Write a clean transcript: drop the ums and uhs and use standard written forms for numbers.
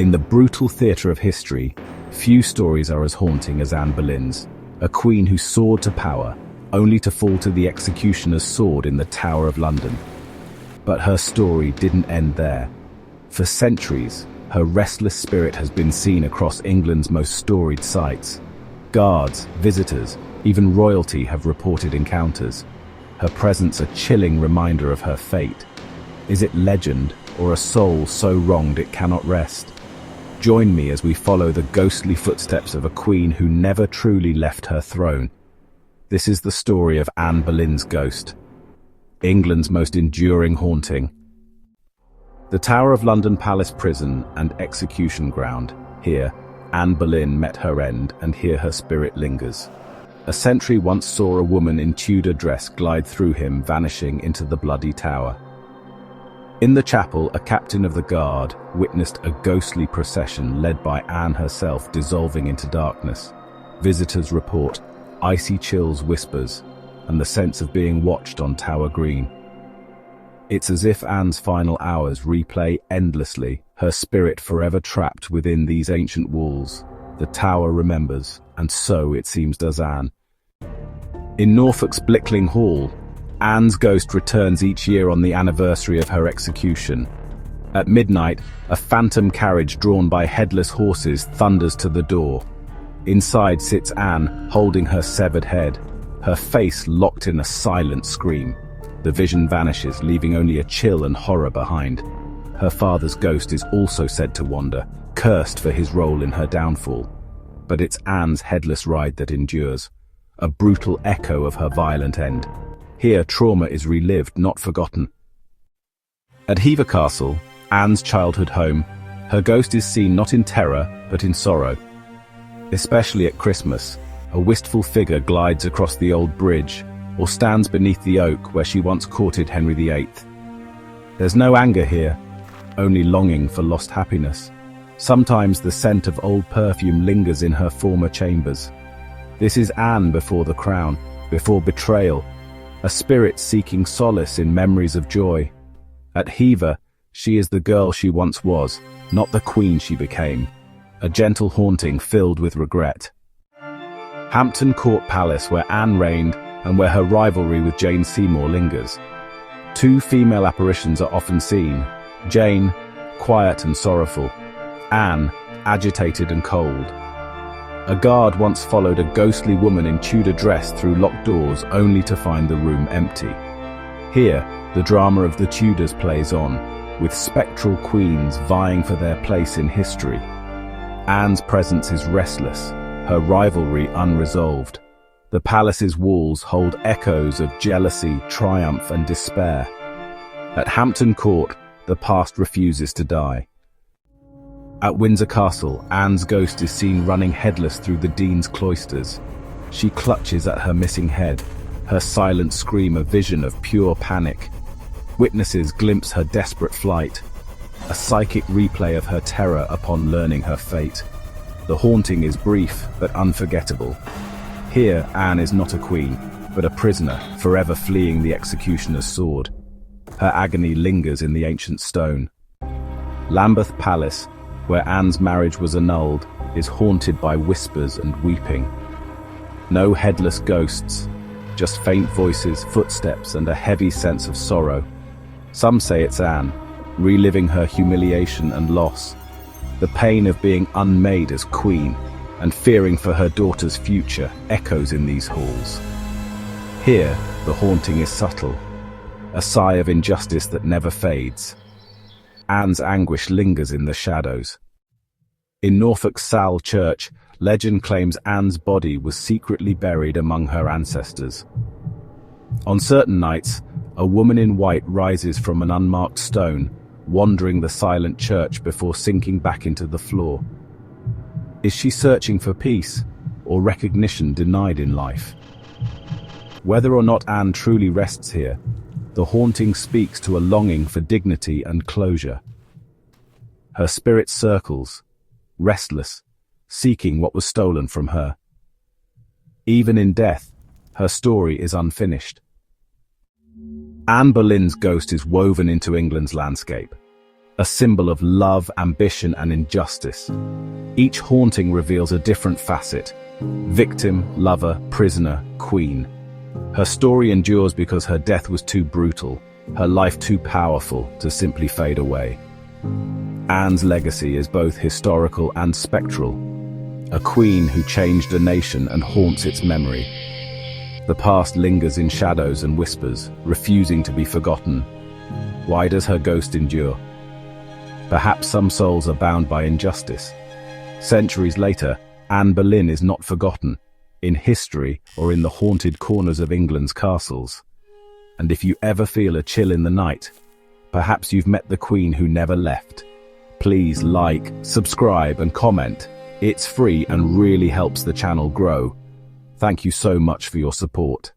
In the brutal theatre of history, few stories are as haunting as Anne Boleyn's, a queen who soared to power, only to fall to the executioner's sword in the Tower of London. But her story didn't end there. For centuries, her restless spirit has been seen across England's most storied sites. Guards, visitors, even royalty have reported encounters. Her presence a chilling reminder of her fate. Is it legend, or a soul so wronged it cannot rest? Join me as we follow the ghostly footsteps of a queen who never truly left her throne. This is the story of Anne Boleyn's ghost, England's most enduring haunting. The Tower of London Palace prison and execution ground. Here, Anne Boleyn met her end, and here her spirit lingers. A sentry once saw a woman in Tudor dress glide through him, vanishing into the bloody tower. In the chapel, a captain of the guard witnessed a ghostly procession led by Anne herself dissolving into darkness. Visitors report icy chills, whispers, and the sense of being watched on Tower Green. It's as if Anne's final hours replay endlessly, her spirit forever trapped within these ancient walls. The tower remembers, and so, it seems, does Anne. In Norfolk's Blickling Hall, Anne's ghost returns each year on the anniversary of her execution. At midnight, a phantom carriage drawn by headless horses thunders to the door. Inside sits Anne, holding her severed head, her face locked in a silent scream. The vision vanishes, leaving only a chill and horror behind. Her father's ghost is also said to wander, cursed for his role in her downfall. But it's Anne's headless ride that endures, a brutal echo of her violent end. Here, trauma is relived, not forgotten. At Hever Castle, Anne's childhood home, her ghost is seen not in terror, but in sorrow. Especially at Christmas, a wistful figure glides across the old bridge, or stands beneath the oak where she once courted Henry VIII. There's no anger here, only longing for lost happiness. Sometimes the scent of old perfume lingers in her former chambers. This is Anne before the crown, before betrayal, a spirit seeking solace in memories of joy. At Hever, she is the girl she once was, not the queen she became, a gentle haunting filled with regret. Hampton Court Palace, where Anne reigned and where her rivalry with Jane Seymour lingers. Two female apparitions are often seen, Jane, quiet and sorrowful, Anne, agitated and cold. A guard once followed a ghostly woman in Tudor dress through locked doors only to find the room empty. Here, the drama of the Tudors plays on, with spectral queens vying for their place in history. Anne's presence is restless, her rivalry unresolved. The palace's walls hold echoes of jealousy, triumph, and despair. At Hampton Court, the past refuses to die. At Windsor Castle, Anne's ghost is seen running headless through the Dean's cloisters. She clutches at her missing head, her silent scream a vision of pure panic. Witnesses glimpse her desperate flight, a psychic replay of her terror upon learning her fate. The haunting is brief but unforgettable. Here, Anne is not a queen, but a prisoner, forever fleeing the executioner's sword. Her agony lingers in the ancient stone. Lambeth Palace, where Anne's marriage was annulled, is haunted by whispers and weeping. No headless ghosts, just faint voices, footsteps, and a heavy sense of sorrow. Some say it's Anne, reliving her humiliation and loss, the pain of being unmade as queen, and fearing for her daughter's future echoes in these halls. Here, the haunting is subtle, a sigh of injustice that never fades. Anne's anguish lingers in the shadows. In Norfolk's Salle Church, legend claims Anne's body was secretly buried among her ancestors. On certain nights, a woman in white rises from an unmarked stone, wandering the silent church before sinking back into the floor. Is she searching for peace, or recognition denied in life? Whether or not Anne truly rests here, the haunting speaks to a longing for dignity and closure. Her spirit circles, restless, seeking what was stolen from her. Even in death, her story is unfinished. Anne Boleyn's ghost is woven into England's landscape. a symbol of love, ambition, and injustice. Each haunting reveals a different facet: victim, lover, prisoner, queen. Her story endures because her death was too brutal, her life too powerful to simply fade away. Anne's legacy is both historical and spectral, a queen who changed a nation and haunts its memory. The past lingers in shadows and whispers, refusing to be forgotten. Why does her ghost endure? Perhaps some souls are bound by injustice. Centuries later, Anne Boleyn is not forgotten, in history or in the haunted corners of England's castles. And if you ever feel a chill in the night, perhaps you've met the queen who never left. Please like, subscribe, and comment. It's free and really helps the channel grow. Thank you so much for your support.